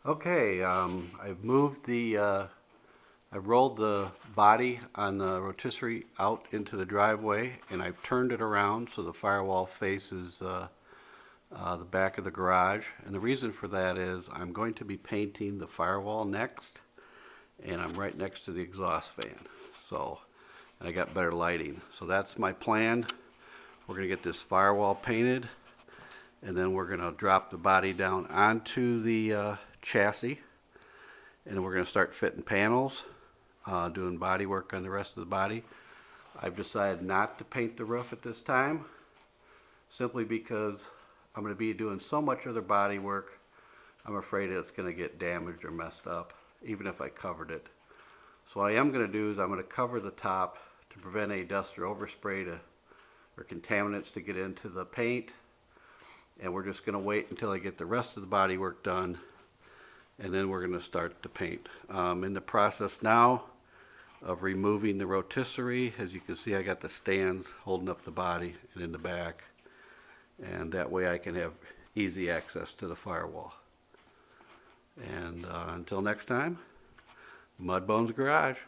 Okay, I've rolled the body on the rotisserie out into the driveway, and I've turned it around so the firewall faces the back of the garage. And the reason for that is I'm going to be painting the firewall next, and I'm right next to the exhaust fan. So, and I got better lighting. So that's my plan. We're going to get this firewall painted, and then we're going to drop the body down onto the chassis, and we're going to start fitting panels, doing body work on the rest of the body. I've decided not to paint the roof at this time, simply because I'm going to be doing so much other body work. I'm afraid it's going to get damaged or messed up, even if I covered it. So what I am going to do is I'm going to cover the top to prevent any dust or overspray or contaminants to get into the paint. And we're just going to wait until I get the rest of the body work done, and then we're going to start the paint. In the process now of removing the rotisserie. As you can see, I got the stands holding up the body and in the back, and that way I can have easy access to the firewall. And until next time, Mudbones Garage.